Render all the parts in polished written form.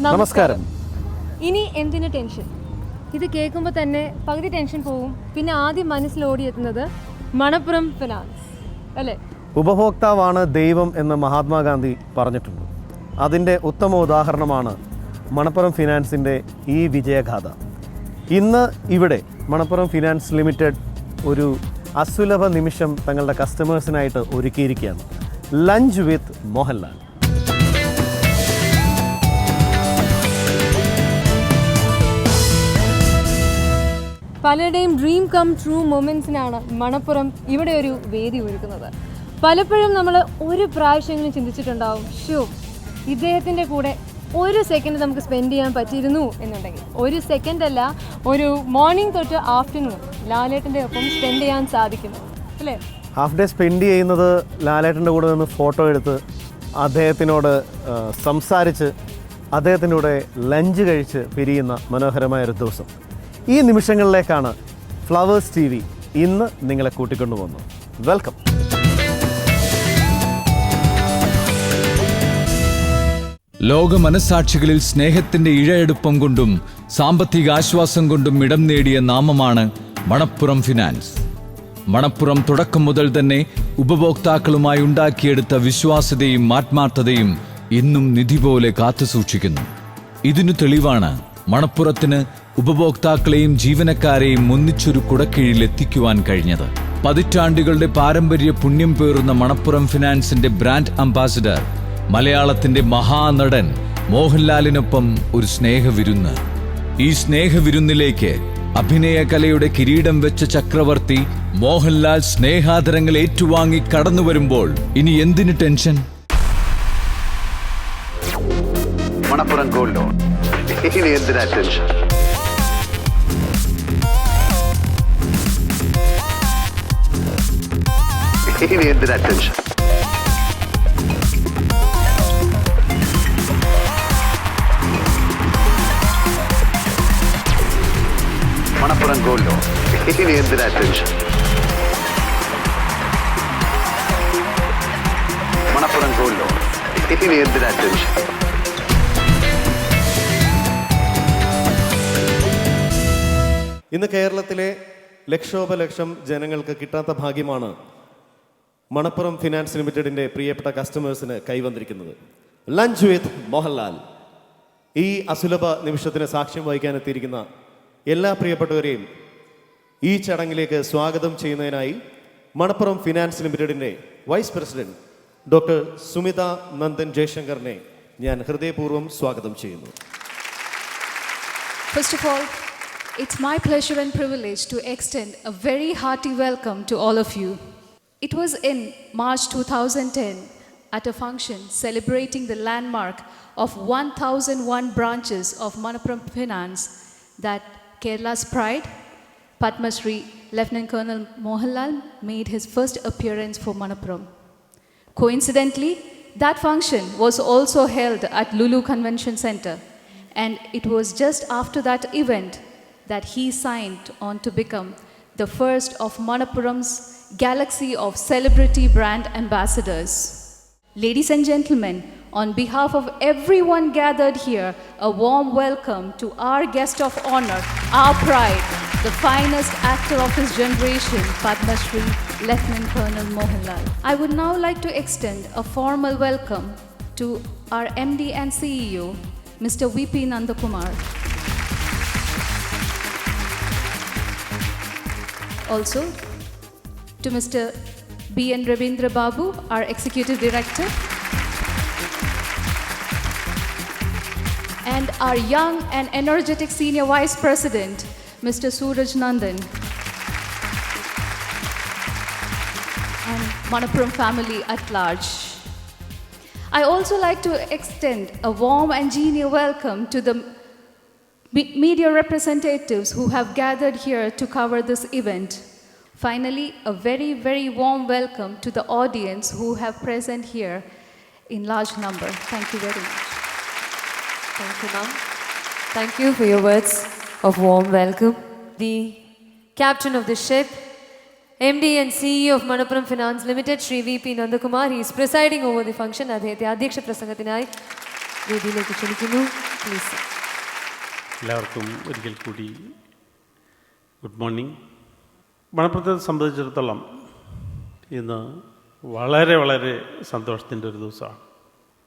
നമസ്കാരം. ഇനി എന്തിന് ടെൻഷൻ? ഇത് കേൾക്കുമ്പോൾ തന്നെ പകുതി ടെൻഷൻ പോവും. പിന്നെ ആദ്യം മനസ്സിലോടിയെത്തുന്നത് മണപ്പുറം ഫിനാൻസ് അല്ലേ? ഉപഭോക്താവാണ് ദൈവം എന്ന് മഹാത്മാഗാന്ധി പറഞ്ഞിട്ടുണ്ട്. അതിൻ്റെ ഉത്തമ ഉദാഹരണമാണ് മണപ്പുറം ഫിനാൻസിൻ്റെ ഈ വിജയഗാഥ. ഇന്ന് ഇവിടെ മണപ്പുറം ഫിനാൻസ് ലിമിറ്റഡ് ഒരു അസുലഭ നിമിഷം തങ്ങളുടെ കസ്റ്റമേഴ്സിനായിട്ട് ഒരുക്കിയിരിക്കുകയാണ്. ലഞ്ച് വിത്ത് മോഹൻലാൽ. പലരുടെയും ഡ്രീം കം ട്രൂ മൊമെൻറ്റ്സിനാണ് മണപ്പുറം ഇവിടെ ഒരു വേദി ഒരുക്കുന്നത്. പലപ്പോഴും നമ്മൾ ഒരു പ്രാവശ്യമെങ്കിലും ചിന്തിച്ചിട്ടുണ്ടാവും, ഇദ്ദേഹത്തിൻ്റെ കൂടെ ഒരു സെക്കൻഡ് നമുക്ക് സ്പെൻഡ് ചെയ്യാൻ പറ്റിയിരുന്നു എന്നുണ്ടെങ്കിൽ. ഒരു സെക്കൻഡ് അല്ല, ഒരു മോർണിംഗ് തൊട്ട് ആഫ്റ്റർനൂൺ ലാലേട്ടൻ്റെ ഒപ്പം സ്പെൻഡ് ചെയ്യാൻ സാധിക്കുന്നു അല്ലേ? ഹാഫ് ഡേ സ്പെൻഡ് ചെയ്യുന്നത് ലാലേട്ടൻ്റെ കൂടെ നിന്ന് ഫോട്ടോ എടുത്ത് അദ്ദേഹത്തിനോട് സംസാരിച്ച് അദ്ദേഹത്തിൻ്റെ കൂടെ ലഞ്ച് കഴിച്ച് പിരിയുന്ന മനോഹരമായൊരു ദിവസം. ഈ നിമിഷങ്ങളിലേക്കാണ് ഫ്ലവേഴ്സ് TV ഇന്ന് നിങ്ങളെ കൂട്ടിക്കൊണ്ടുപോകുന്നത്. വെൽക്കം. ലോക മനസ്സാക്ഷികളിൽ സ്നേഹത്തിന്റെ ഇഴയെടുപ്പം കൊണ്ടും സാമ്പത്തിക ആശ്വാസം കൊണ്ടും ഇടം നേടിയ നാമമാണ് മണപ്പുറം ഫിനാൻസ്. മണപ്പുറം തുടക്കം മുതൽ തന്നെ ഉപഭോക്താക്കളുമായി ഉണ്ടാക്കിയെടുത്ത വിശ്വാസ്യതയും ആത്മാർത്ഥതയും ഇന്നും നിധി പോലെ കാത്തുസൂക്ഷിക്കുന്നു. ഇതിനു തെളിവാണ് മണപ്പുറത്തിന് ഉപഭോക്താക്കളെയും ജീവനക്കാരെയും ഒന്നിച്ചൊരു കുടക്കീഴിൽ എത്തിക്കുവാൻ കഴിഞ്ഞത്. പതിറ്റാണ്ടുകളുടെ പാരമ്പര്യ പുണ്യം പേറുന്ന മണപ്പുറം ഫിനാൻസിന്റെ ബ്രാൻഡ് അംബാസിഡർ മലയാളത്തിന്റെ മഹാനടൻ മോഹൻലാലിനൊപ്പം ഒരു സ്നേഹവിരുന്ന്. ഈ സ്നേഹവിരുന്നിലേക്ക് അഭിനയ കലയുടെ കിരീടം വെച്ച ചക്രവർത്തി മോഹൻലാൽ സ്നേഹാദരങ്ങൾ ഏറ്റുവാങ്ങി കടന്നു വരുമ്പോൾ ഇനി എന്തിന് ടെൻഷൻ? മണപ്പുറം ഗോൾഡ് ലോൺ, ഇനി എന്തിനാ ടെൻഷൻ? ഇനി എന്തിനാ ടെൻഷൻ? മണപ്പുറം ഗോൾഡ് ലോൺ, ഇനി എന്തിനാ ടെൻഷൻ? മണപ്പുറം ഗോൾഡ് ലോൺ, ഇനി എന്തിനാ ടെൻഷൻ? ഇന്ന് കേരളത്തിലെ ലക്ഷോപലക്ഷം ജനങ്ങൾക്ക് കിട്ടാത്ത ഭാഗ്യമാണ് മണപ്പുറം ഫിനാൻസ് ലിമിറ്റഡിൻ്റെ പ്രിയപ്പെട്ട കസ്റ്റമേഴ്സിന് കൈവന്നിരിക്കുന്നത്. ലഞ്ച് വിത്ത് മോഹൻലാൽ. ഈ അസുലഭ നിമിഷത്തിന് സാക്ഷ്യം വഹിക്കാനെത്തിയിരിക്കുന്ന എല്ലാ പ്രിയപ്പെട്ടവരെയും ഈ ചടങ്ങിലേക്ക് സ്വാഗതം ചെയ്യുന്നതിനായി മണപ്പുറം ഫിനാൻസ് ലിമിറ്റഡിൻ്റെ vice president doctor Sumitha Nandan ജയശങ്കറിനെ ഞാൻ ഹൃദയപൂർവ്വം സ്വാഗതം ചെയ്യുന്നു. First of all, it's my pleasure and privilege to extend a very hearty welcome to all of you. It was in March 2010 at a function celebrating the landmark of 1001 branches of Manappuram Finance that Kerala's pride, Padma Shri Lieutenant Colonel Mohanlal made his first appearance for Manappuram. Coincidentally, that function was also held at Lulu Convention Center, and it was just after that event that he signed on to become the first of Manappuram's galaxy of celebrity brand ambassadors. Ladies and gentlemen, on behalf of everyone gathered here, a warm welcome to our guest of honor, our pride, the finest actor of his generation, Padma Shri Lieutenant Colonel Mohanlal. I would now like to extend a formal welcome to our MD and CEO, Mr. VP Nandakumar. Also, to Mr. B.N. Ravindra Babu, our Executive Director, and our young and energetic Senior Vice President, Mr. Suraj Nandan, and Manappuram family at large. I also like to extend a warm and genial welcome to the media representatives who have gathered here to cover this event. Finally, a very, very warm welcome to the audience who have present here in large number. Thank you very much. Thank you, ma'am. Thank you for your words of warm welcome. The captain of the ship, MD and CEO of Manappuram Finance Limited, Shri VP Nandakumar, he is presiding over the function. അദ്ദേഹത്തെ അധ്യക്ഷ പ്രസംഗത്തിനായി വേദിയിലേക്ക് ക്ഷണിക്കുന്നു. Please. എല്ലാവർക്കും ഒരിക്കൽ കൂടി good morning. മണപ്പുറത്തെ സംബന്ധിച്ചിടത്തോളം ഇന്ന് വളരെ വളരെ സന്തോഷത്തിൻ്റെ ഒരു ദിവസമാണ്.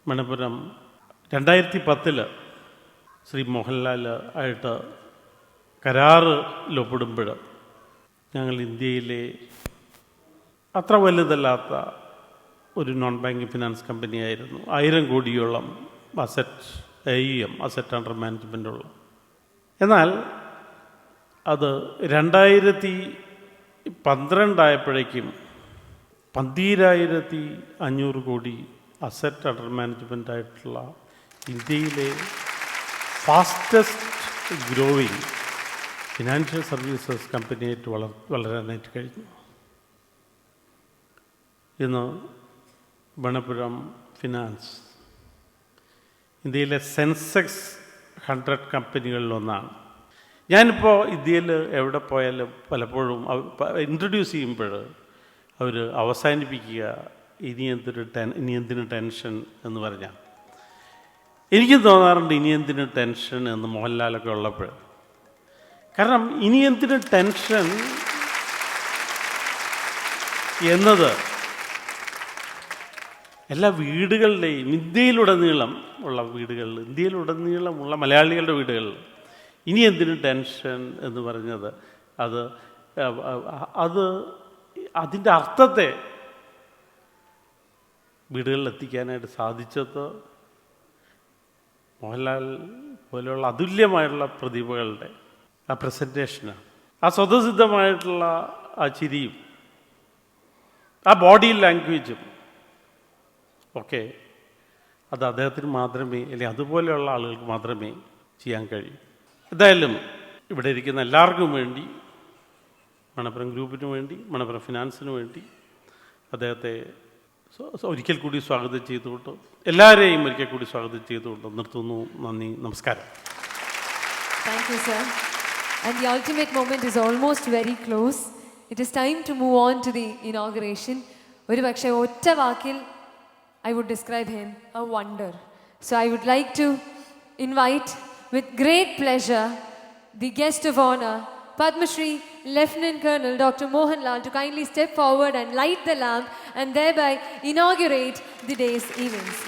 മണപ്പുരം 2010 ശ്രീ മോഹൻലാൽ ആയിട്ട് കരാറിൽ ഒപ്പിടുമ്പോൾ ഞങ്ങൾ ഇന്ത്യയിലെ അത്ര വലുതല്ലാത്ത ഒരു നോൺ ബാങ്കിങ് ഫിനാൻസ് കമ്പനിയായിരുന്നു. 1000 കോടിയോളം അസറ്റ് AUM അസറ്റ് അണ്ടർ മാനേജ്മെൻറ്റുള്ള. എന്നാൽ അത് 2012 ആയപ്പോഴേക്കും 12,500 കോടി അസറ്റ് അണ്ടർ മാനേജ്മെൻ്റ് ആയിട്ടുള്ള ഇന്ത്യയിലെ ഫാസ്റ്റസ്റ്റ് ഗ്രോയിങ് ഫിനാൻഷ്യൽ സർവീസസ് കമ്പനിയായിട്ട് വളരാനായിട്ട് കഴിഞ്ഞു. ഇന്ന് മണപ്പുരം ഫിനാൻസ് ഇന്ത്യയിലെ സെൻസെക്സ് 100 കമ്പനികളിലൊന്നാണ്. ഞാനിപ്പോൾ ഇന്ത്യയിൽ എവിടെ പോയാലും പലപ്പോഴും ഇൻട്രൊഡ്യൂസ് ചെയ്യുമ്പോൾ അവർ അവസാനിപ്പിക്കുക ഇനി എന്തിന് ടെൻഷൻ എന്ന് പറഞ്ഞാൽ, എനിക്കും തോന്നാറുണ്ട് ഇനി എന്തിന് ടെൻഷൻ എന്ന് മോഹൻലാലൊക്കെ ഉള്ളപ്പോൾ. കാരണം ഇനി എന്തിന് ടെൻഷൻ എന്നത് എല്ലാ വീടുകളുടെയും ഇന്ത്യയിലുടനീളമുള്ള മലയാളികളുടെ വീടുകളിൽ ഇനി എന്തിന് ടെൻഷൻ എന്ന് പറഞ്ഞത് അതിൻ്റെ അർത്ഥത്തെ വീടുകളിൽ എത്തിക്കാനായിട്ട് സാധിച്ചത് മോഹൻലാൽ പോലെയുള്ള അതുല്യമായിട്ടുള്ള പ്രതിഭകളുടെ ആ പ്രസൻറ്റേഷനാണ്. ആ സ്വതസിദ്ധമായിട്ടുള്ള ആ ചിരിയും ആ ബോഡി ലാംഗ്വേജും ഒക്കെ അത് അദ്ദേഹത്തിന് മാത്രമേ, അല്ലെങ്കിൽ അതുപോലെയുള്ള ആളുകൾക്ക് മാത്രമേ ചെയ്യാൻ കഴിയൂ. എന്തായാലും ഇവിടെ ഇരിക്കുന്ന എല്ലാവർക്കും വേണ്ടി, മണപ്പുറം ഗ്രൂപ്പിന് വേണ്ടി, മണപ്പുറം ഫിനാൻസിന് വേണ്ടി അദ്ദേഹത്തെ ഒരിക്കൽ കൂടി സ്വാഗതം ചെയ്തുകൊണ്ട്, എല്ലാവരെയും ഒരിക്കൽ കൂടി സ്വാഗതം ചെയ്തുകൊണ്ട് നിർത്തുന്നു. നന്ദി, നമസ്കാരം. Thank you, sir. And the ultimate moment is almost very close. It is time to move on to the inauguration. ഒരു പക്ഷേ ഒറ്റ വാക്കിൽ I would describe him a wonder. So I would like to invite with great pleasure the guest of honor, Padma Shri Lieutenant Colonel Dr. Mohanlal, to kindly step forward and light the lamp and thereby inaugurate the day's events.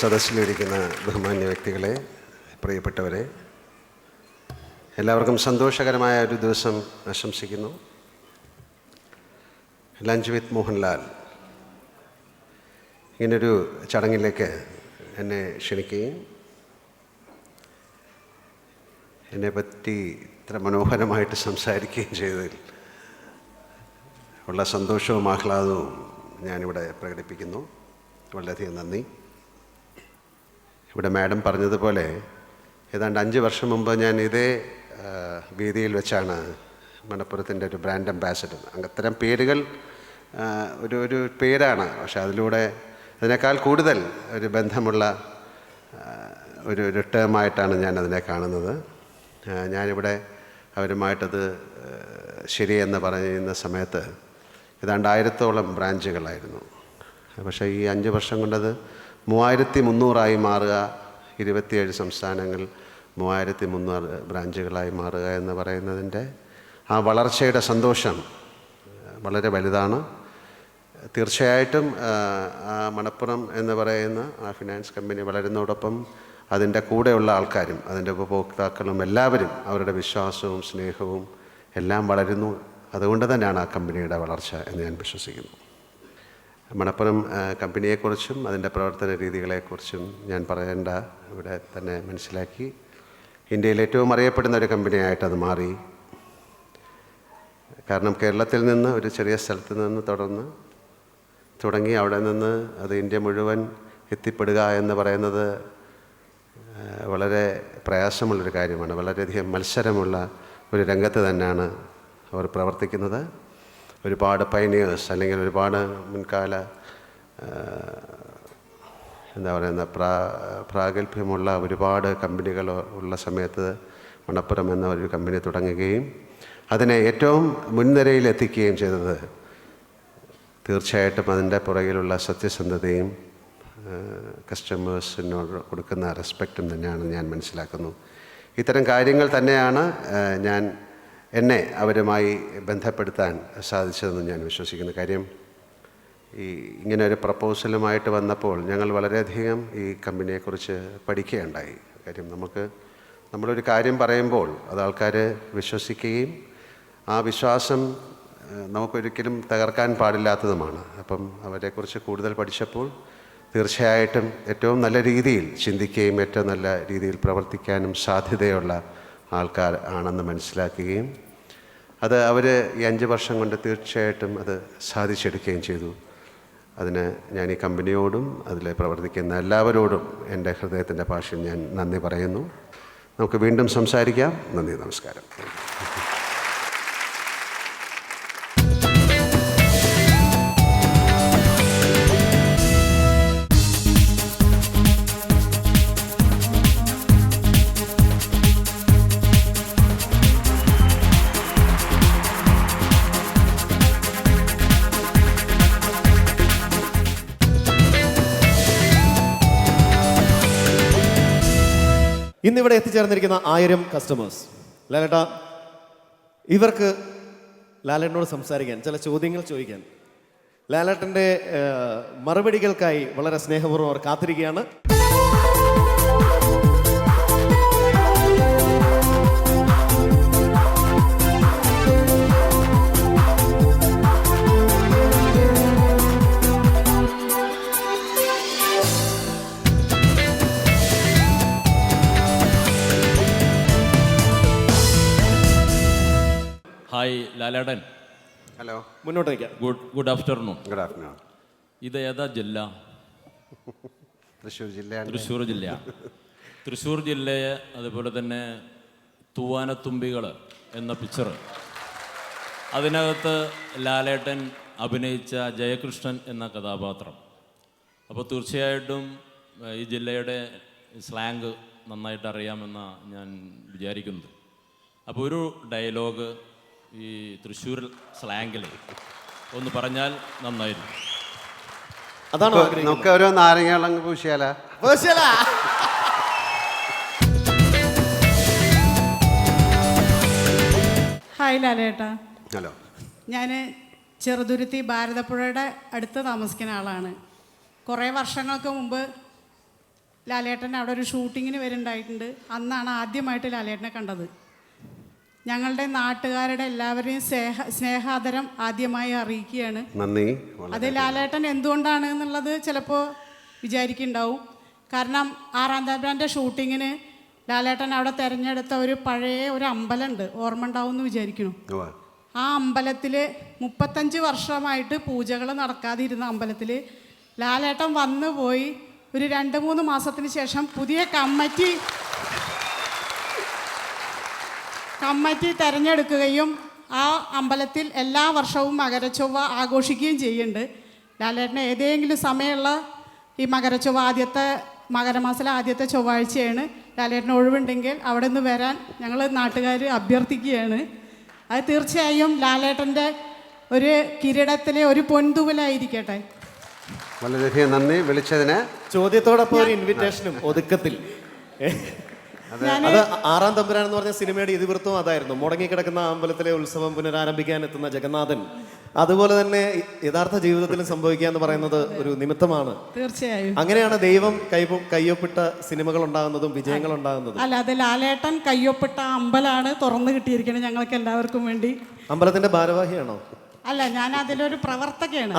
സദസ്സിലിരിക്കുന്ന ബഹുമാന്യ വ്യക്തികളെ, പ്രിയപ്പെട്ടവരെ, എല്ലാവർക്കും സന്തോഷകരമായ ഒരു ദിവസം ആശംസിക്കുന്നു. Lunch വിത്ത് മോഹൻലാൽ ഇങ്ങനൊരു ചടങ്ങിലേക്ക് എന്നെ ക്ഷണിക്കുകയും എന്നെപ്പറ്റി ഇത്ര മനോഹരമായിട്ട് സംസാരിക്കുകയും ചെയ്തതിൽ ഉള്ള സന്തോഷവും ആഹ്ലാദവും ഞാനിവിടെ പ്രകടിപ്പിക്കുന്നു. വളരെയധികം നന്ദി. ഇവിടെ മാഡം പറഞ്ഞതുപോലെ ഏതാണ്ട് 5 വർഷം മുമ്പ് ഞാൻ ഇതേ വേദിയിൽ വെച്ചാണ് മണപ്പുറത്തിൻ്റെ ഒരു ബ്രാൻഡ് അംബാസഡർ. അത്തരം പേരുകൾ ഒരു പേരാണ്, പക്ഷെ അതിനേക്കാൾ കൂടുതൽ ഒരു ബന്ധമുള്ള ഒരു ടേമായിട്ടാണ് ഞാനതിനെ കാണുന്നത്. ഞാനിവിടെ അവരുമായിട്ടത് ശരിയെന്ന് പറയുന്ന സമയത്ത് ഏതാണ്ട് 1000-ഓളം ബ്രാഞ്ചുകളായിരുന്നു. പക്ഷേ ഈ 5 വർഷം കൊണ്ടത് 3300 മാറുക, 27 സംസ്ഥാനങ്ങൾ 3300 ബ്രാഞ്ചുകളായി മാറുക എന്ന് പറയുന്നതിൻ്റെ ആ വളർച്ചയുടെ സന്തോഷം വളരെ വലുതാണ്. തീർച്ചയായിട്ടും ആ മണപ്പുറം എന്ന് പറയുന്ന ആ ഫിനാൻസ് കമ്പനി വളരുന്നതോടൊപ്പം അതിൻ്റെ കൂടെയുള്ള ആൾക്കാരും അതിൻ്റെ ഉപഭോക്താക്കളും എല്ലാവരും അവരുടെ വിശ്വാസവും സ്നേഹവും എല്ലാം വളരുന്നു. അതുകൊണ്ട് തന്നെയാണ് ആ കമ്പനിയുടെ വളർച്ച എന്ന് ഞാൻ വിശ്വസിക്കുന്നു. മണപ്പുറം കമ്പനിയെക്കുറിച്ചും അതിൻ്റെ പ്രവർത്തന രീതികളെക്കുറിച്ചും ഞാൻ പറയേണ്ട ഇവിടെ തന്നെ മനസ്സിലാക്കി. ഇന്ത്യയിൽ ഏറ്റവും അറിയപ്പെടുന്ന ഒരു കമ്പനിയായിട്ട് അത് മാറി. കാരണം കേരളത്തിൽ നിന്ന് ഒരു ചെറിയ സ്ഥലത്ത് നിന്ന് തുടങ്ങി അവിടെ നിന്ന് അത് ഇന്ത്യ മുഴുവൻ എത്തിപ്പെടുക എന്ന് പറയുന്നത് വളരെ പ്രയാസമുള്ളൊരു കാര്യമാണ്. വളരെയധികം മത്സരമുള്ള ഒരു രംഗത്ത് തന്നെയാണ് അവർ പ്രവർത്തിക്കുന്നത്. ഒരുപാട് പൈനിയേഴ്സ് അല്ലെങ്കിൽ ഒരുപാട് മുൻകാല എന്താ പറയുന്ന പ്രാഗൽഭ്യമുള്ള ഒരുപാട് കമ്പനികൾ ഉള്ള സമയത്ത് മണപ്പുറം എന്ന ഒരു കമ്പനി തുടങ്ങുകയും അതിനെ ഏറ്റവും മുൻനിരയിൽ എത്തിക്കുകയും ചെയ്തത് തീർച്ചയായിട്ടും അതിൻ്റെ പുറകിലുള്ള സത്യസന്ധതയും കസ്റ്റമേഴ്സിനോട് കൊടുക്കുന്ന റെസ്പെക്റ്റും തന്നെയാണ് ഞാൻ മനസ്സിലാക്കുന്നു. ഇത്തരം കാര്യങ്ങൾ തന്നെയാണ് എന്നെ അവരുമായി ബന്ധപ്പെടുത്താൻ സാധിച്ചതെന്ന് ഞാൻ വിശ്വസിക്കുന്നു. കാര്യം ഇങ്ങനെ ഒരു പ്രപ്പോസലുമായിട്ട് വന്നപ്പോൾ ഞങ്ങൾ വളരെയധികം ഈ കമ്പനിയെക്കുറിച്ച് പഠിക്കുകയുണ്ടായി. കാര്യം നമ്മളൊരു കാര്യം പറയുമ്പോൾ അത് ആൾക്കാർ വിശ്വസിക്കുകയും ആ വിശ്വാസം നമുക്കൊരിക്കലും തകർക്കാൻ പാടില്ലാത്തതുമാണ്. അപ്പം അവരെക്കുറിച്ച് കൂടുതൽ പഠിച്ചപ്പോൾ തീർച്ചയായിട്ടും ഏറ്റവും നല്ല രീതിയിൽ ചിന്തിക്കുകയും ഏറ്റവും നല്ല രീതിയിൽ പ്രവർത്തിക്കാനും സാധ്യതയുള്ള ആൾക്കാർ ആണെന്ന് മനസ്സിലാക്കുകയും അത് അവർ ഈ 5 വർഷം കൊണ്ട് തീർച്ചയായിട്ടും അത് സാധിച്ചെടുക്കുകയും ചെയ്തു. അതിന് ഞാൻ ഈ കമ്പനിയോടും അതിൽ പ്രവർത്തിക്കുന്ന എല്ലാവരോടും എൻ്റെ ഹൃദയത്തിൻ്റെ ഭാഷയിൽ ഞാൻ നന്ദി പറയുന്നു. നമുക്ക് വീണ്ടും സംസാരിക്കാം. നന്ദി, നമസ്കാരം. ഇന്നിവിടെ എത്തിച്ചേർന്നിരിക്കുന്ന 1000 കസ്റ്റമേഴ്സ്, ലാലേട്ട, ഇവർക്ക് ലാലേട്ടനോട് സംസാരിക്കാൻ, ചില ചോദ്യങ്ങൾ ചോദിക്കാൻ, ലാലേട്ടൻ്റെ മറുപടികൾക്കായി വളരെ സ്നേഹപൂർവ്വം അവർ കാത്തിരിക്കുകയാണ്. ഹായ് ലാലേട്ടൻ. ഹലോ. മുന്നോട്ട് വയ്ക്കാം. Good afternoon. Good afternoon. ഇത് ഏതാ ജില്ല? തൃശ്ശൂർ ജില്ല. തൃശ്ശൂർ ജില്ല. തൃശ്ശൂർ ജില്ലയെ അതുപോലെ തന്നെ തൂവാനത്തുമ്പികൾ എന്ന പിക്ചർ, അതിനകത്ത് ലാലേട്ടൻ അഭിനയിച്ച ജയകൃഷ്ണൻ എന്ന കഥാപാത്രം. അപ്പോൾ തീർച്ചയായിട്ടും ഈ ജില്ലയുടെ സ്ലാങ് നന്നായിട്ട് അറിയാമെന്നാണ് ഞാൻ വിചാരിക്കുന്നത്. അപ്പോൾ ഒരു ഡയലോഗ് ഈ തൃശ്ശൂർ സ്ലാങ്ങിൽ ഒന്ന് പറഞ്ഞാൽ നന്നായിരുന്നു. അതാണ് നമുക്ക് ഓരോ നാരങ്ങ പൂശിയാലാ? ഹായ് ലാലേട്ടാ. ഹലോ. ഞാൻ ചെറുതുരുത്തി ഭാരതപ്പുഴയുടെ അടുത്ത് താമസിക്കുന്ന ആളാണ്. കുറേ വർഷങ്ങൾക്ക് മുമ്പ് ലാലേട്ടൻ അവിടെ ഒരു ഷൂട്ടിങ്ങിന് വരുന്നുണ്ടായിട്ടുണ്ട്. അന്നാണ് ആദ്യമായിട്ട് ലാലേട്ടനെ കണ്ടത്. ഞങ്ങളുടെ നാട്ടുകാരുടെ എല്ലാവരെയും സ്നേഹാദരം ആദ്യമായി അറിയിക്കുകയാണ്. നന്ദി. അത് ലാലേട്ടൻ എന്തുകൊണ്ടാണ് എന്നുള്ളത് ചിലപ്പോൾ വിചാരിക്കുന്നുണ്ടാവും. കാരണം 6-ാം തമ്പുരാൻ്റെ ഷൂട്ടിങ്ങിന് ലാലേട്ടൻ അവിടെ തിരഞ്ഞെടുത്ത ഒരു പഴയ ഒരു അമ്പലമുണ്ട്, ഓർമ്മ ഉണ്ടാവും എന്ന് വിചാരിക്കുന്നു. ആ അമ്പലത്തിൽ 35 വർഷമായിട്ട് പൂജകൾ നടക്കാതിരുന്ന അമ്പലത്തിൽ ലാലേട്ടൻ വന്നു പോയി ഒരു 2-3 മാസത്തിന് ശേഷം പുതിയ കമ്മിറ്റി തിരഞ്ഞെടുക്കുകയും ആ അമ്പലത്തിൽ എല്ലാ വർഷവും മകരച്ചൊവ്വ ആഘോഷിക്കുകയും ചെയ്യുന്നുണ്ട്. ലാലേട്ടന് ഏതെങ്കിലും സമയമുള്ള ഈ മകരച്ചൊവ്വ മകരമാസത്തിലെ ആദ്യത്തെ ചൊവ്വാഴ്ചയാണ്. ലാലേട്ടന് ഒഴിവുണ്ടെങ്കിൽ അവിടെ നിന്ന് വരാൻ ഞങ്ങൾ നാട്ടുകാർ അഭ്യർത്ഥിക്കുകയാണ്. അത് തീർച്ചയായും ലാലേട്ടൻ്റെ ഒരു കിരീടത്തിലെ ഒരു പൊൻതൂവലായിരിക്കട്ടെ. വളരെയധികം നന്ദി വിളിച്ചതിന്. ചോദ്യത്തോടൊപ്പം ഒരു ഇൻവിറ്റേഷനും ഒതുക്കത്തിൽ. അത് 6-ാം തമ്പുരാൻ എന്ന് പറഞ്ഞ സിനിമയുടെ ഇതിവൃത്തം അതായിരുന്നു. മുടങ്ങിക്കിടക്കുന്ന അമ്പലത്തിലെ ഉത്സവം പുനരാരംഭിക്കാൻ എത്തുന്ന ജഗന്നാഥൻ. അതുപോലെ തന്നെ യഥാർത്ഥ ജീവിതത്തിലും സംഭവിക്കുക എന്ന് പറയുന്നത് ഒരു നിമിത്തമാണ്. തീർച്ചയായും അങ്ങനെയാണ് ദൈവം കയ്യൊപ്പിട്ട സിനിമകൾ ഉണ്ടാകുന്നതും വിജയങ്ങൾ ഉണ്ടാകുന്നതും. അല്ല, അത് ലാലേട്ടൻ കയ്യൊപ്പിട്ട അമ്പലമാണ് തുറന്നു കിട്ടിയിരിക്കുന്നത് ഞങ്ങൾക്ക് എല്ലാവർക്കും വേണ്ടി. അമ്പലത്തിന്റെ ഭാരവാഹിയാണോ? അല്ല, ഞാൻ അതിലൊരു പ്രവർത്തകയാണ്.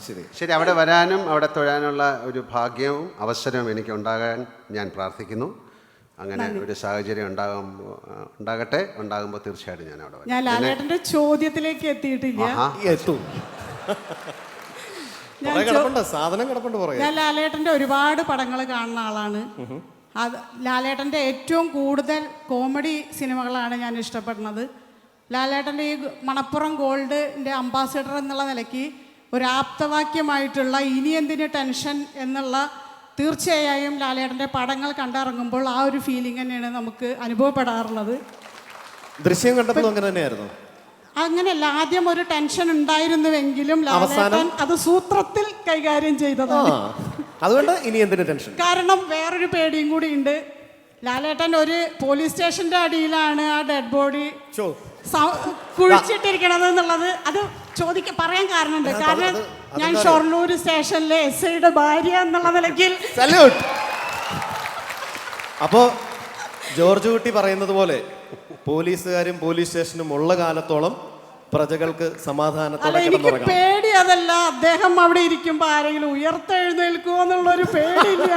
ശരി. അവിടെ വരാനും അവിടെ തൊഴാനുള്ള ഒരു ഭാഗ്യവും അവസരവും എനിക്ക് ഉണ്ടാകാൻ ഞാൻ പ്രാർത്ഥിക്കുന്നു. അങ്ങനെ ഒരു സാഹചര്യം ഉണ്ടാകട്ടെ. ഉണ്ടാകുമ്പോൾ തീർച്ചയായിട്ടും ഞാൻ അവിടെ വരാം. ഞാൻ ലാലേട്ടൻ്റെ ചോദ്യത്തിലേക്ക് എത്തിയിട്ടില്ല. ഞാൻ ലാലേട്ടൻ്റെ ഒരുപാട് പടങ്ങൾ കാണുന്ന ആളാണ്. അത് ലാലേട്ടൻ്റെ ഏറ്റവും കൂടുതൽ കോമഡി സിനിമകളാണ് ഞാൻ ഇഷ്ടപ്പെടുന്നത്. ലാലേട്ടൻ്റെ ഈ മണപ്പുറം ഗോൾഡിൻ്റെ അംബാസിഡർ എന്നുള്ള നിലയ്ക്ക് ഒരു ആപ്തവാക്യമായിട്ടുള്ള ഇനി എന്തിന് ടെൻഷൻ എന്നുള്ള തീർച്ചയായും ലാലേട്ടൻ്റെ പടങ്ങൾ കണ്ടിറങ്ങുമ്പോൾ ആ ഒരു ഫീലിംഗ് തന്നെയാണ് നമുക്ക് അനുഭവപ്പെടാറുള്ളത്. ദൃശ്യം കണ്ടപ്പോൾ അങ്ങനെ തന്നെയായിരുന്നു. അങ്ങനെയല്ല, ആദ്യം ഒരു ടെൻഷൻ ഉണ്ടായിരുന്നുവെങ്കിലും ലാലേട്ടൻ അത് സൂത്രത്തിൽ കൈകാര്യം ചെയ്തതാണ്. അതുകൊണ്ട് ഇനി എന്തിനു ടെൻഷൻ? കാരണം വേറൊരു പേടിയും കൂടി ഉണ്ട്. ലാലേട്ടൻ ഒരു പോലീസ് സ്റ്റേഷന്റെ അടിയിലാണ് ആ ഡെഡ് ബോഡി കുഴിച്ചിട്ടിരിക്കണത് എന്നുള്ളത് അത് പറയാൻ കാരണമുണ്ട്. കാരണം ഞാൻ ഷൊർണൂർ സ്റ്റേഷനിലെ SIയുടെ ഭാര്യ എന്നുള്ള നിലയ്ക്ക് അപ്പോ ജോർജ് കുട്ടി പറയുന്നത് പോലെ പോലീസുകാരും പോലീസ് സ്റ്റേഷനും ഉള്ള കാലത്തോളം പ്രജകൾക്ക് സമാധാനത്തോടെ എനിക്ക് പേടി അതല്ല, അദ്ദേഹം അവിടെ ഇരിക്കുമ്പോ ആരെങ്കിലും ഉയർത്തെഴുന്നേൽക്കുമോ എന്നുള്ളൊരു പേടിയില്ല.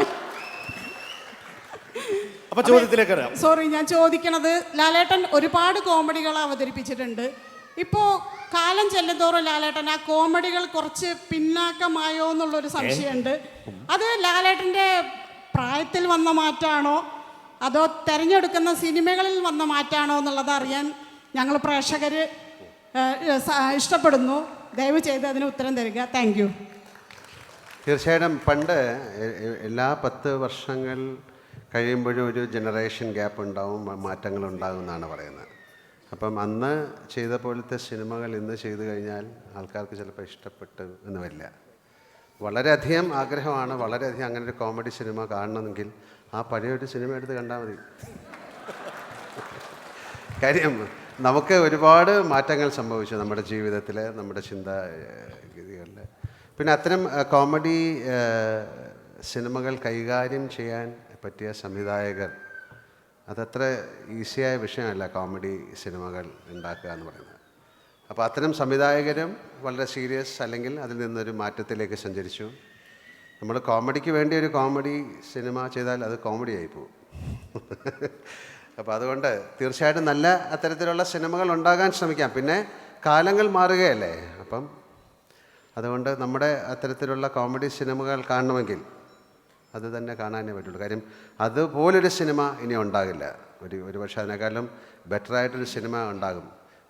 അപ്പൊ ചോദ്യത്തിലേക്ക് സോറി, ഞാൻ ചോദിക്കണത്, ലാലേട്ടൻ ഒരുപാട് കോമഡികൾ അവതരിപ്പിച്ചിട്ടുണ്ട്. ഇപ്പോൾ കാലം ചെല്ലുന്തോറും ലാലേട്ടൻ ആ കോമഡികൾ കുറച്ച് പിന്നാക്കമായോ എന്നുള്ളൊരു സംശയമുണ്ട്. അത് ലാലേട്ടൻ്റെ പ്രായത്തിൽ വന്ന മാറ്റമാണോ അതോ തിരഞ്ഞെടുക്കുന്ന സിനിമകളിൽ വന്ന മാറ്റമാണോ എന്നുള്ളത് അറിയാൻ ഞങ്ങൾ പ്രേക്ഷകർ ഇഷ്ടപ്പെടുന്നു. ദയവ് ചെയ്ത് അതിന് ഉത്തരം തരിക. Thank you. തീർച്ചയായിട്ടും പണ്ട് എല്ലാ 10 വർഷങ്ങൾ കഴിയുമ്പോഴും ഒരു ജനറേഷൻ ഗ്യാപ്പ് ഉണ്ടാവും, മാറ്റങ്ങൾ ഉണ്ടാകും എന്നാണ് പറയുന്നത്. അപ്പം അന്ന് ചെയ്ത പോലത്തെ സിനിമകൾ ഇന്ന് ചെയ്തു കഴിഞ്ഞാൽ ആൾക്കാർക്ക് ചിലപ്പോൾ ഇഷ്ടപ്പെട്ട് എന്ന് വരില്ല. വളരെയധികം ആഗ്രഹമാണ്, വളരെയധികം അങ്ങനെ ഒരു കോമഡി സിനിമ കാണണമെങ്കിൽ ആ പഴയൊരു സിനിമ എടുത്ത് കണ്ടാൽ മതി. കാര്യം നമുക്ക് ഒരുപാട് മാറ്റങ്ങൾ സംഭവിച്ചു നമ്മുടെ ജീവിതത്തിൽ, നമ്മുടെ ചിന്താഗതികളിൽ. പിന്നെ അത്തരം കോമഡി സിനിമകൾ കൈകാര്യം ചെയ്യാൻ പറ്റിയ സംവിധായകർ, അതത്ര ഈസിയായ വിഷയമല്ല കോമഡി സിനിമകൾ ഉണ്ടാക്കുക എന്ന് പറയുന്നത്. അപ്പോൾ അത്തരം സംവിധായകരും വളരെ സീരിയസ് അല്ലെങ്കിൽ അതിൽ നിന്നൊരു മാറ്റത്തിലേക്ക് സഞ്ചരിച്ചു. നമ്മൾ കോമഡിക്ക് വേണ്ടി ഒരു കോമഡി സിനിമ ചെയ്താൽ അത് കോമഡി ആയിപ്പോവും. അപ്പോൾ അതുകൊണ്ട് തീർച്ചയായിട്ടും നല്ല അത്തരത്തിലുള്ള സിനിമകൾ ഉണ്ടാകാൻ ശ്രമിക്കാം. പിന്നെ കാലങ്ങൾ മാറുകയല്ലേ, അപ്പം അതുകൊണ്ട് നമ്മുടെ അത്തരത്തിലുള്ള കോമഡി സിനിമകൾ കാണണമെങ്കിൽ അത് തന്നെ കാണാനേ പറ്റുള്ളൂ. കാര്യം അതുപോലൊരു സിനിമ ഇനി ഉണ്ടാകില്ല. ഒരു പക്ഷേ അതിനേക്കാളും ബെറ്ററായിട്ടൊരു സിനിമ ഉണ്ടാകും.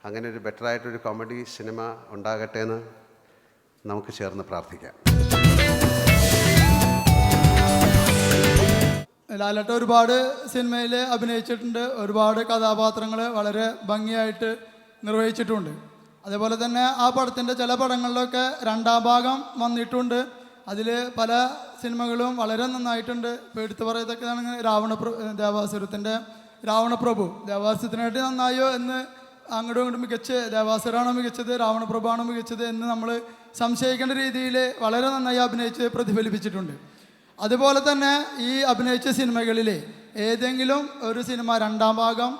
അങ്ങനെ ഒരു ബെറ്ററായിട്ടൊരു കോമഡി സിനിമ ഉണ്ടാകട്ടെ എന്ന് നമുക്ക് ചേർന്ന് പ്രാർത്ഥിക്കാം. ലാലേട്ടൻ ഒരുപാട് സിനിമയിൽ അഭിനയിച്ചിട്ടുണ്ട്, ഒരുപാട് കഥാപാത്രങ്ങൾ വളരെ ഭംഗിയായിട്ട് നിർവഹിച്ചിട്ടുണ്ട്. അതേപോലെ തന്നെ ആ പടത്തിൻ്റെ ചില പടങ്ങളിലൊക്കെ 2ാം ഭാഗം വന്നിട്ടുണ്ട്. അതിൽ പല സിനിമകളും വളരെ നന്നായിട്ടുണ്ട്. ഇപ്പോൾ എടുത്തു പറയത്തക്കതാണെങ്കിൽ ദേവാസുരത്തിൻ്റെ രാവണപ്രഭു. ദേവാസുരത്തിനായിട്ട് നന്നായോ എന്ന് അങ്ങോട്ടും ഇങ്ങോട്ടും മികച്ച് ദേവാസുരാണോ മികച്ചത് രാവണപ്രഭുവാണോ മികച്ചത് എന്ന് നമ്മൾ സംശയിക്കേണ്ട രീതിയിൽ വളരെ നന്നായി അഭിനയിച്ച് പ്രതിഫലിപ്പിച്ചിട്ടുണ്ട്. അതുപോലെ തന്നെ ഈ അഭിനയിച്ച സിനിമകളിൽ ഏതെങ്കിലും ഒരു സിനിമ 2ാം ഭാഗം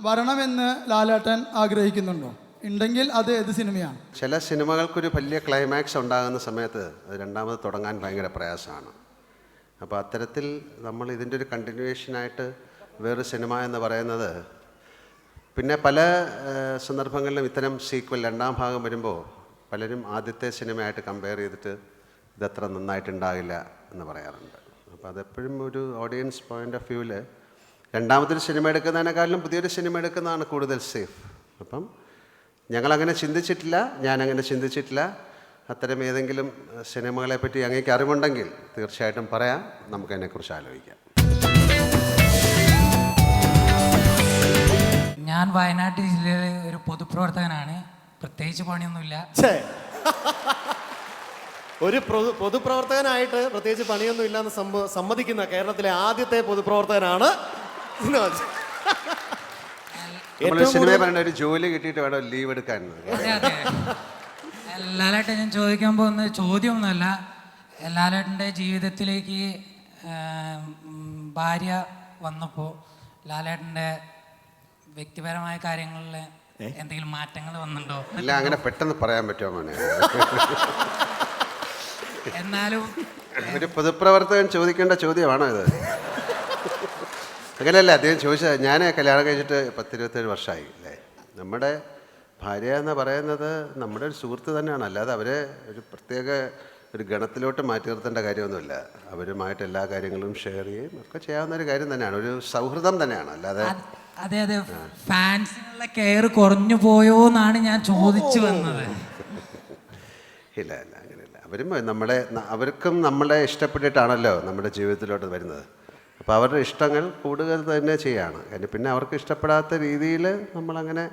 വരണമെന്ന് ലാലേട്ടൻ ആഗ്രഹിക്കുന്നുണ്ടോ? ഉണ്ടെങ്കിൽ അത് ഏത് സിനിമയാണ്? ചില സിനിമകൾക്കൊരു വലിയ ക്ലൈമാക്സ് ഉണ്ടാകുന്ന സമയത്ത് അത് രണ്ടാമത് തുടങ്ങാൻ ഭയങ്കര പ്രയാസമാണ്. അപ്പോൾ അത്തരത്തിൽ നമ്മൾ ഇതിൻ്റെ ഒരു കണ്ടിന്യൂവേഷനായിട്ട് വേറൊരു സിനിമ എന്ന് പറയുന്നത്, പിന്നെ പല സന്ദർഭങ്ങളിലും ഇത്തരം സീക്വൽ 2ാം ഭാഗം വരുമ്പോൾ പലരും ആദ്യത്തെ സിനിമയായിട്ട് കമ്പയർ ചെയ്തിട്ട് ഇതത്ര നന്നായിട്ടുണ്ടാകില്ല എന്ന് പറയാറുണ്ട്. അപ്പോൾ അതെപ്പോഴും ഒരു ഓഡിയൻസ് പോയിൻ്റ് ഓഫ് വ്യൂവിൽ രണ്ടാമതൊരു സിനിമ എടുക്കുന്നതിനേക്കാളും പുതിയൊരു സിനിമ എടുക്കുന്നതാണ് കൂടുതൽ സേഫ്. അപ്പം ഞങ്ങളങ്ങനെ ചിന്തിച്ചിട്ടില്ല, ഞാനങ്ങനെ ചിന്തിച്ചിട്ടില്ല. അത്തരം ഏതെങ്കിലും സിനിമകളെ പറ്റി അങ്ങേക്ക് അറിവുണ്ടെങ്കിൽ തീർച്ചയായിട്ടും പറയാം, നമുക്കതിനെക്കുറിച്ച് ആലോചിക്കാം. ഞാൻ വയനാട് ജില്ലയിലെ ഒരു പൊതുപ്രവർത്തകനാണ്. പ്രത്യേകിച്ച് പണിയൊന്നുമില്ല. ഒരു പൊതുപ്രവർത്തകനായിട്ട് പ്രത്യേകിച്ച് പണിയൊന്നും ഇല്ലാന്ന് സമ്മതിക്കുന്ന കേരളത്തിലെ ആദ്യത്തെ പൊതുപ്രവർത്തകനാണ്. ഒരു ജോലി കിട്ടിയിട്ട് വേണം ലീവ് എടുക്കാൻ. ലാലേട്ടൻ, ഞാൻ ചോദിക്കാൻ പോകുന്ന ചോദ്യമൊന്നുമല്ല. ലാലേട്ടൻ്റെ ജീവിതത്തിലേക്ക് ഭാര്യ വന്നപ്പോൾ ലാലേട്ടൻ്റെ വ്യക്തിപരമായ കാര്യങ്ങളിൽ എന്തെങ്കിലും മാറ്റങ്ങൾ വന്നിട്ടുണ്ടോ? ഇല്ല, അങ്ങനെ പെട്ടെന്ന് പറയാൻ പറ്റുമോ മോനെ? എന്നാലും ഒരു പൊതുപ്രവർത്തകൻ ചോദിക്കേണ്ട ചോദ്യമാണോ ഇത്? അങ്ങനെയല്ല അദ്ദേഹം ചോദിച്ചത്. ഞാൻ കല്യാണം കഴിച്ചിട്ട് 10-27 വർഷമായി അല്ലേ. നമ്മുടെ ഭാര്യ എന്ന് പറയുന്നത് നമ്മുടെ ഒരു സുഹൃത്ത് തന്നെയാണ്. അല്ലാതെ അവരെ ഒരു പ്രത്യേക ഒരു ഗണത്തിലോട്ട് മാറ്റി നിർത്തേണ്ട കാര്യമൊന്നുമില്ല. അവരുമായിട്ട് എല്ലാ കാര്യങ്ങളും ഷെയർ ചെയ്യുകയും ഒക്കെ ചെയ്യാവുന്ന ഒരു കാര്യം തന്നെയാണ്, ഒരു സൗഹൃദം തന്നെയാണ്. അല്ലാതെ അതെ അതെ, ഫാൻസിനുള്ള കെയർ കുറഞ്ഞു പോയോ എന്നാണ് ഞാൻ ചോദിച്ചു വന്നത്. ഇല്ല ഇല്ല, അങ്ങനെയല്ല. അവർക്കും നമ്മളെ ഇഷ്ടപ്പെട്ടിട്ടാണല്ലോ നമ്മുടെ ജീവിതത്തിലോട്ട് വരുന്നത്. അപ്പോൾ അവരുടെ ഇഷ്ടങ്ങൾ കൂടുതൽ തന്നെ ചെയ്യാണ്. കാര്യം പിന്നെ അവർക്ക് ഇഷ്ടപ്പെടാത്ത രീതിയിൽ നമ്മളങ്ങനെ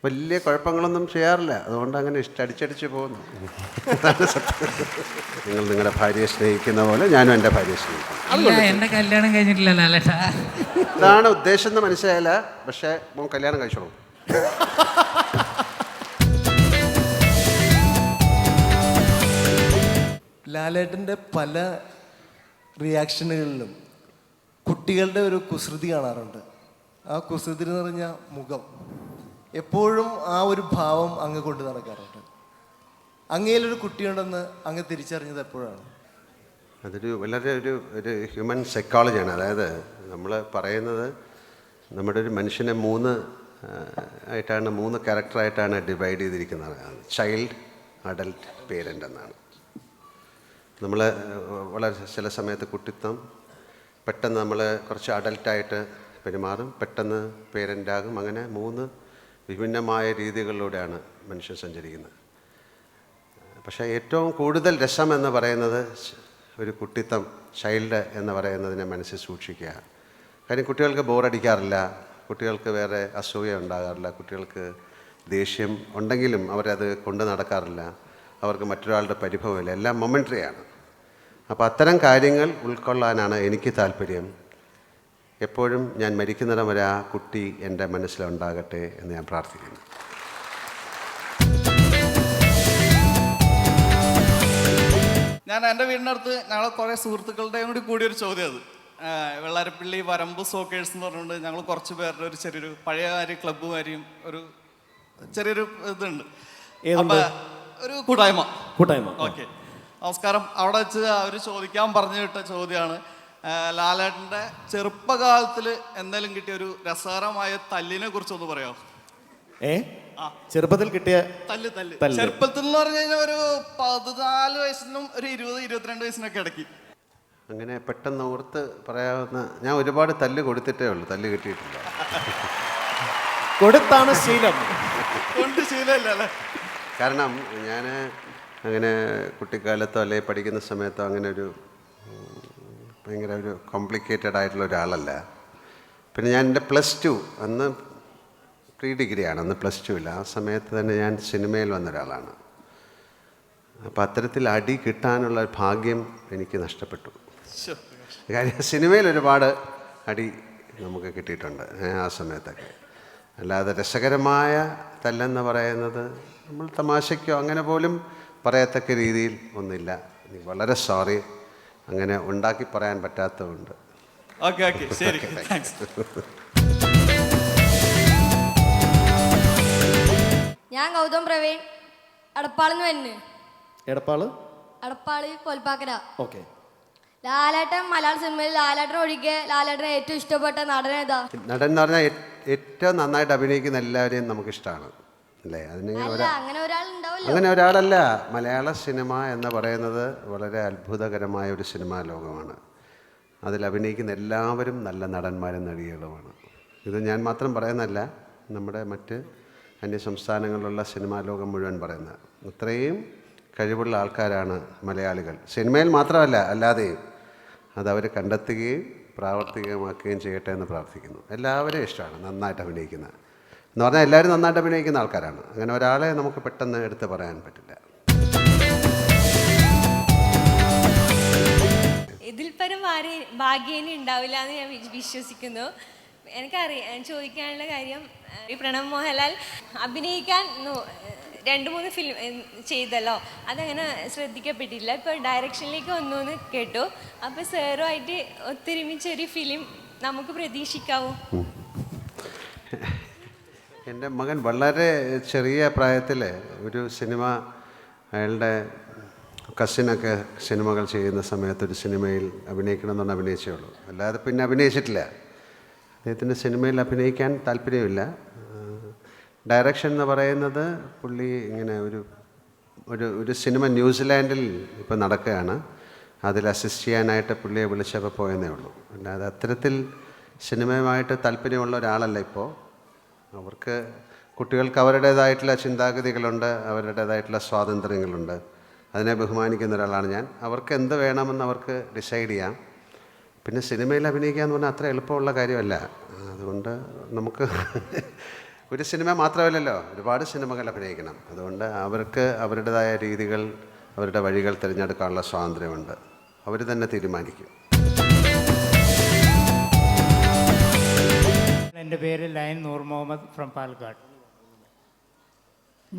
വലിയ കുഴപ്പങ്ങളൊന്നും ചെയ്യാറില്ല. അതുകൊണ്ട് അങ്ങനെ അടിച്ചടിച്ച് പോകുന്നു. നിങ്ങൾ നിങ്ങളുടെ ഭാര്യയെ സ്നേഹിക്കുന്ന പോലെ ഞാനും എൻ്റെ ഭാര്യയെ സ്നേഹിക്കുന്നു. എൻ്റെ കല്യാണം കഴിഞ്ഞിട്ടില്ല ലാലേട്ടാ. ഇതാണ് ഉദ്ദേശം എന്ന് മനസ്സിലായില്ല. പക്ഷേ മോൻ കല്യാണം കഴിച്ചോളൂ. ലാലേട്ടൻ്റെ പല റിയാക്ഷനുകളിലും കുട്ടികളുടെ ഒരു കുസൃതി കാണാറുണ്ട്. ആ കുസൃതി എന്ന് പറഞ്ഞ മുഖം എപ്പോഴും ആ ഒരു ഭാവം അങ്ങ് കൊണ്ട് നടക്കാറുണ്ട്. അങ്ങയിലൊരു കുട്ടിയുണ്ടെന്ന് അങ്ങ് തിരിച്ചറിഞ്ഞത് എപ്പോഴാണ്? വളരെ ഒരു ഹ്യൂമൻ സൈക്കോളജിയാണ്. അതായത് നമ്മൾ പറയുന്നത് നമ്മുടെ ഒരു മനുഷ്യനെ മൂന്ന് ക്യാരക്ടറായിട്ടാണ് ഡിവൈഡ് ചെയ്തിരിക്കുന്നത്. ചൈൽഡ്, അഡൽട്ട്, പേരൻ്റ് എന്നാണ്. നമ്മൾ വളരെ ചില സമയത്ത് കുട്ടിത്തം, പെട്ടെന്ന് നമ്മൾ കുറച്ച് അഡൽട്ടായിട്ട് പെരുമാറും, പെട്ടെന്ന് പേരൻ്റാകും. അങ്ങനെ മൂന്ന് വിഭിന്നമായ രീതികളിലൂടെയാണ് മനുഷ്യൻ സഞ്ചരിക്കുന്നത്. പക്ഷേ ഏറ്റവും കൂടുതൽ രസം എന്ന് പറയുന്നത് ഒരു കുട്ടിത്തം, ചൈൽഡ് എന്ന് പറയുന്നതിനെ മനസ്സിൽ സൂക്ഷിക്കുക. കാര്യം കുട്ടികൾക്ക് ബോറടിക്കാറില്ല, കുട്ടികൾക്ക് വേറെ അസൂയ ഉണ്ടാകാറില്ല, കുട്ടികൾക്ക് ദേഷ്യം ഉണ്ടെങ്കിലും അവരത് കൊണ്ട് നടക്കാറില്ല, അവർക്ക് മറ്റൊരാളുടെ പരിഭവമില്ല, എല്ലാം മൊമെൻ്ററിയാണ്. അപ്പോൾ അത്തരം കാര്യങ്ങൾ ഉൾക്കൊള്ളാനാണ് എനിക്ക് താല്പര്യം. എപ്പോഴും ഞാൻ മരിക്കുന്നിടം വരെ ആ കുട്ടി എൻ്റെ മനസ്സിലുണ്ടാകട്ടെ എന്ന് ഞാൻ പ്രാർത്ഥിക്കുന്നു. ഞാൻ എൻ്റെ വീടിൻ്റെ അടുത്ത് ഞങ്ങൾ കുറേ സുഹൃത്തുക്കളുടെയും കൂടി ഒരു ചോദ്യം അത് വെള്ളാരപ്പള്ളി വരമ്പ് സോക്കേഴ്സ് എന്ന് പറഞ്ഞുകൊണ്ട് ഞങ്ങൾ കുറച്ച് പേരുടെ ഒരു ചെറിയൊരു പഴയ ക്ലബ്ബുമാരിയും ഒരു ചെറിയൊരു ഇതുണ്ട്. അപ്പം ഒരു കൂട്ടായ്മ. ഓക്കെ, നമസ്കാരം. അവിടെ വെച്ച് അവർ ചോദിക്കാൻ പറഞ്ഞു വിട്ട ചോദ്യമാണ്, ലാലേട്ടൻ്റെ ചെറുപ്പകാലത്തിൽ എന്തെങ്കിലും കിട്ടിയ ഒരു രസകരമായ തല്ലിനെ കുറിച്ചൊന്ന് പറയാമോ? ചെറുപ്പത്തിൽ കിട്ടിയ തല്ല് ചെറുപ്പത്തിൽ എന്ന് പറഞ്ഞു കഴിഞ്ഞാൽ ഒരു 14 വയസ്സിനും ഒരു 20-22 വയസ്സിനൊക്കെ ഇടയ്ക്ക്. അങ്ങനെ പെട്ടെന്ന് ഓർത്ത് പറയാവുന്ന, ഞാൻ ഒരുപാട് തല്ല് കൊടുത്തിട്ടേ ഉള്ളൂ, തല്ല് കിട്ടിയിട്ടില്ല. കൊടുത്താണ് ശീലം, കൊണ്ട് ശീലമില്ല അല്ലേ? കാരണം ഞാൻ അങ്ങനെ കുട്ടിക്കാലത്തോ അല്ലെങ്കിൽ പഠിക്കുന്ന സമയത്തോ അങ്ങനെ ഭയങ്കര ഒരു കോംപ്ലിക്കേറ്റഡ് ആയിട്ടുള്ള ഒരാളല്ല. പിന്നെ ഞാൻ എൻ്റെ +2, അന്ന് പ്രീ ഡിഗ്രിയാണ്, അന്ന് +2 ഇല്ല. ആ സമയത്ത് തന്നെ ഞാൻ സിനിമയിൽ വന്ന ഒരാളാണ്. അപ്പോൾ അത്തരത്തിൽ അടി കിട്ടാനുള്ള ഭാഗ്യം എനിക്ക് നഷ്ടപ്പെട്ടു. കാര്യം സിനിമയിൽ ഒരുപാട് അടി നമുക്ക് കിട്ടിയിട്ടുണ്ട് ആ സമയത്തൊക്കെ. അല്ലാതെ രസകരമായ തല്ലെന്ന് പറയുന്നത് നമ്മൾ തമാശയ്ക്കോ അങ്ങനെ പോലും പറയത്തക്ക രീതിയിൽ ഒന്നുമില്ല. വളരെ സോറി, അങ്ങനെ ഉണ്ടാക്കി പറയാൻ പറ്റാത്തതുകൊണ്ട്. ഓക്കെ ശരി. ഞാൻ ഗൗതം പ്രവീൺ, അടപ്പാളിന്ന് വരുന്നു. എടപ്പാള് കൊൽപ്പാക്കര. ഓക്കെ. ലാലേട്ടൻ മലയാള സിനിമയിൽ ലാലേട്ടൻ ഒഴികെ ലാലേട്ടനെ ഏറ്റവും ഇഷ്ടപ്പെട്ട നടൻ ഏതാ? നടൻ എന്ന് പറഞ്ഞാൽ ഏറ്റവും നന്നായിട്ട് അഭിനയിക്കുന്ന എല്ലാവരെയും നമുക്കിഷ്ടമാണ് അല്ലേ? അങ്ങനെ ഒരാളല്ല. മലയാള സിനിമ എന്ന് പറയുന്നത് വളരെ അത്ഭുതകരമായ ഒരു സിനിമാ ലോകമാണ്. അതിൽ അഭിനയിക്കുന്ന എല്ലാവരും നല്ല നടന്മാരും നടികളുമാണ്. ഇത് ഞാൻ മാത്രം പറയുന്നതല്ല, നമ്മുടെ മറ്റ് അന്യസംസ്ഥാനങ്ങളിലുള്ള സിനിമാ ലോകം മുഴുവൻ പറയുന്നത്. അത്രയും കഴിവുള്ള ആൾക്കാരാണ് മലയാളികൾ. സിനിമയിൽ മാത്രമല്ല, അല്ലാതെയും അതവർ കണ്ടെത്തുകയും പ്രാവർത്തികമാക്കുകയും ചെയ്യട്ടെ എന്ന് പ്രാർത്ഥിക്കുന്നു. എല്ലാവരെയും ഇഷ്ടമാണ് നന്നായിട്ട് അഭിനയിക്കുന്നത് എന്ന് പറഞ്ഞാൽ എല്ലാവരും നന്നായിട്ട് അഭിനയിക്കുന്ന ആൾക്കാരാണ്. അങ്ങനെ ഒരാളെ നമുക്ക് പെട്ടെന്ന് എടുത്ത് പറയാൻ പറ്റില്ല. ഇതിൽ പരം ഭാഗ്യേനെ ഉണ്ടാവില്ല എന്ന് ഞാൻ വിശ്വസിക്കുന്നു. എനിക്കറിയാം, ചോദിക്കാനുള്ള കാര്യം, ഈ പ്രണവ് മോഹൻലാൽ അഭിനയിക്കാൻ 2-3 ഫിലിം ചെയ്തല്ലോ, അതങ്ങനെ ശ്രദ്ധിക്കപ്പെട്ടില്ല. ഇപ്പോൾ ഡയറക്ഷനിലേക്ക് വന്നു എന്ന് കേട്ടു. അപ്പോൾ സാറുമായിട്ട് ഒത്തൊരുമിച്ചൊരു ഫിലിം നമുക്ക് പ്രതീക്ഷിക്കാവോ? എൻ്റെ മകൻ വളരെ ചെറിയ പ്രായത്തിൽ ഒരു സിനിമ, അയാളുടെ കസിനൊക്കെ സിനിമകൾ ചെയ്യുന്ന സമയത്ത് ഒരു സിനിമയിൽ അഭിനയിക്കണമെന്നാണ് അഭിനയിച്ചേ ഉള്ളൂ. അല്ലാതെ പിന്നെ അഭിനയിച്ചിട്ടില്ല. അദ്ദേഹത്തിന് സിനിമയിൽ അഭിനയിക്കാൻ താല്പര്യമില്ല. ഡയറക്ഷൻ എന്ന് പറയുന്നത് പുള്ളി ഇങ്ങനെ ഒരു സിനിമ ന്യൂസിലാൻഡിൽ ഇപ്പോൾ നടക്കുകയാണ്. അതിൽ അസിസ്റ്റ് ചെയ്യാനായിട്ട് പുള്ളിയെ വിളിച്ചപ്പോൾ പോയെന്നേ ഉള്ളൂ. അല്ലാതെ അത്തരത്തിൽ സിനിമയുമായിട്ട് താല്പര്യമുള്ള ഒരാളല്ല ഇപ്പോൾ. കുട്ടികൾക്ക് അവരുടേതായിട്ടുള്ള ചിന്താഗതികളുണ്ട്, അവരുടേതായിട്ടുള്ള സ്വാതന്ത്ര്യങ്ങളുണ്ട്. അതിനെ ബഹുമാനിക്കുന്ന ഒരാളാണ് ഞാൻ. അവർക്ക് എന്ത് വേണമെന്ന് അവർക്ക് ഡിസൈഡ് ചെയ്യാം. പിന്നെ സിനിമയിൽ അഭിനയിക്കുക എന്ന് പറഞ്ഞാൽ അത്ര എളുപ്പമുള്ള കാര്യമല്ല. അതുകൊണ്ട് നമുക്ക് ഒരു സിനിമ മാത്രമല്ലല്ലോ, ഒരുപാട് സിനിമകൾ അഭിനയിക്കണം. അതുകൊണ്ട് അവർക്ക് അവരുടേതായ രീതികൾ, അവരുടെ വഴികൾ തിരഞ്ഞെടുക്കാനുള്ള സ്വാതന്ത്ര്യമുണ്ട്. അവർ തന്നെ തീരുമാനിക്കും. എൻ്റെ പേര് ലയൻ നൂർ മുഹമ്മദ് ഫ്രം പാലക്കാട്.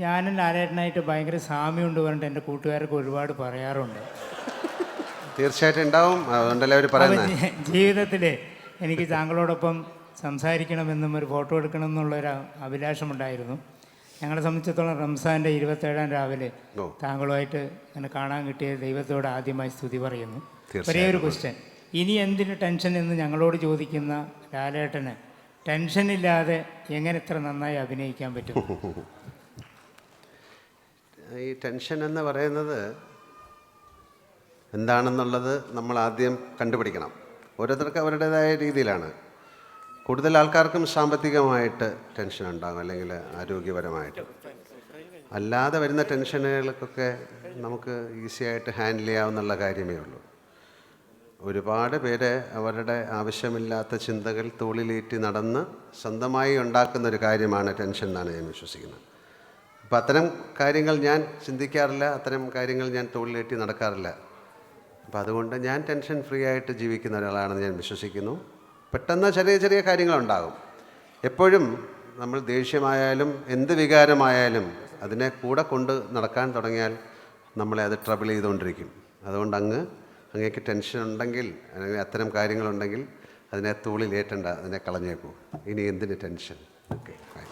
ഞാനും ലാലേട്ടനായിട്ട് ഭയങ്കര സാമ്യമുണ്ട് പറഞ്ഞിട്ട് എൻ്റെ കൂട്ടുകാർക്ക് ഒരുപാട് പറയാറുണ്ട്. തീർച്ചയായിട്ടും ഉണ്ടാവും. അതുകൊണ്ടല്ലേ അവർ പറയുന്നത്. ജീവിതത്തിൽ എനിക്ക് താങ്കളോടൊപ്പം സംസാരിക്കണമെന്നും ഒരു ഫോട്ടോ എടുക്കണം എന്നുള്ളൊരു അഭിലാഷമുണ്ടായിരുന്നു. ഞങ്ങളെ സംബന്ധിച്ചിടത്തോളം റംസാൻ്റെ 27-ാം രാവിലെ താങ്കളുമായിട്ട് എന്നെ കാണാൻ കിട്ടിയ ദൈവത്തോട് ആദ്യമായി സ്തുതി പറയുന്നു. ഒരേ ഒരു ക്വസ്റ്റ്യൻ, ഇനി എന്തിന് ടെൻഷൻ എന്ന് ഞങ്ങളോട് ചോദിക്കുന്ന ലാലേട്ടന് ടെൻഷനില്ലാതെ എങ്ങനെ ഇത്ര നന്നായി അഭിനയിക്കാൻ പറ്റും? ഈ ടെൻഷൻ എന്ന് പറയുന്നത് എന്താണെന്നുള്ളത് നമ്മൾ ആദ്യം കണ്ടുപിടിക്കണം. ഓരോരുത്തർക്ക് അവരുടേതായ രീതിയിലാണ്. കൂടുതൽ ആൾക്കാർക്കും സാമ്പത്തികമായിട്ട് ടെൻഷൻ ഉണ്ടാകും, അല്ലെങ്കിൽ ആരോഗ്യപരമായിട്ട്. അല്ലാതെ വരുന്ന ടെൻഷനുകൾക്കൊക്കെ നമുക്ക് ഈസിയായിട്ട് ഹാൻഡിൽ ചെയ്യാവുന്നുള്ള കാര്യമേ ഉള്ളൂ. ഒരുപാട് പേര് അവരുടെ ആവശ്യമില്ലാത്ത ചിന്തകൾ തോളിലേറ്റി നടന്ന് സ്വന്തമായി ഉണ്ടാക്കുന്നൊരു കാര്യമാണ് ടെൻഷൻ എന്നാണ് ഞാൻ വിശ്വസിക്കുന്നത്. അപ്പോൾ അത്തരം കാര്യങ്ങൾ ഞാൻ ചിന്തിക്കാറില്ല, അത്തരം കാര്യങ്ങൾ ഞാൻ തോളിലേറ്റി നടക്കാറില്ല. അപ്പോൾ അതുകൊണ്ട് ഞാൻ ടെൻഷൻ ഫ്രീ ആയിട്ട് ജീവിക്കുന്ന ഒരാളാണെന്ന് ഞാൻ വിശ്വസിക്കുന്നു. പെട്ടെന്ന് ചെറിയ ചെറിയ കാര്യങ്ങളുണ്ടാകും. എപ്പോഴും നമ്മൾ ദേഷ്യമായാലും എന്ത് വികാരമായാലും അതിനെ കൂടെ കൊണ്ട് നടക്കാൻ തുടങ്ങിയാൽ നമ്മളെ അത് ട്രബിൾ ചെയ്തുകൊണ്ടിരിക്കും. അതുകൊണ്ട് അങ്ങേക്ക് ടെൻഷൻ ഉണ്ടെങ്കിൽ, അല്ലെങ്കിൽ അത്തരം കാര്യങ്ങളുണ്ടെങ്കിൽ അതിനെ തോളിലേറ്റണ്ട, അതിനെ കളഞ്ഞേക്കൂ. ഇനി എന്തിന് tension? Okay, fine.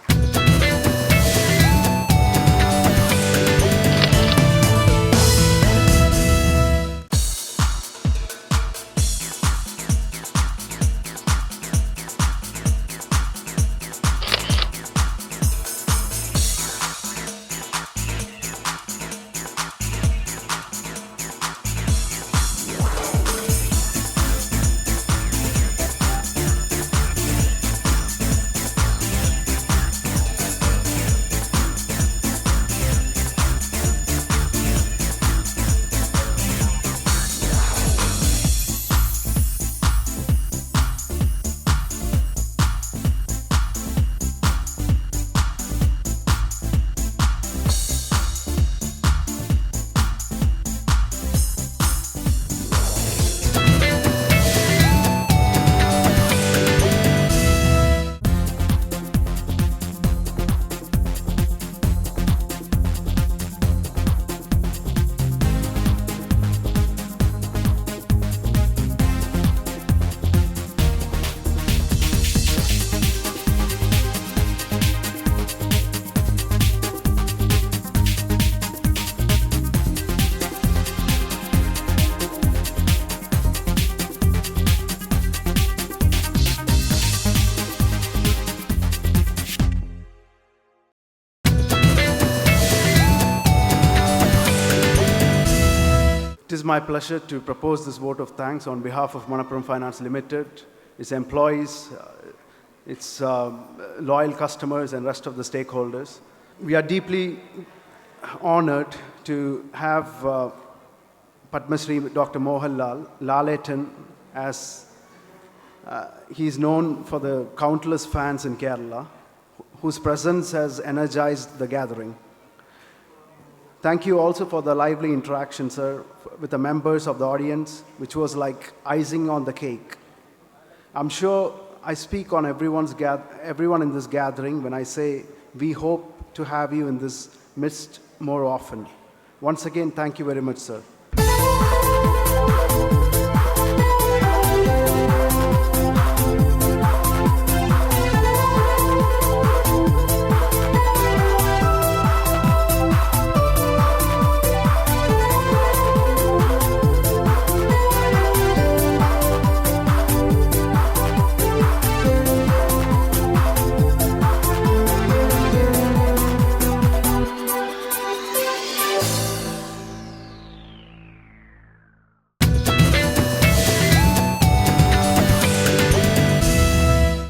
It is my pleasure to propose this vote of thanks on behalf of Manappuram Finance Limited, its employees, its loyal customers and rest of the stakeholders. We are deeply honored to have Padma Shri Dr. Mohanlal Laletan, as he is known for the countless fans in Kerala, whose presence has energized the gathering. Thank you also for the lively interaction, sir, with the members of the audience, which was like icing on the cake. I'm sure I speak on everyone in this gathering when I say we hope to have you in this midst more often. Once again, thank you very much, sir.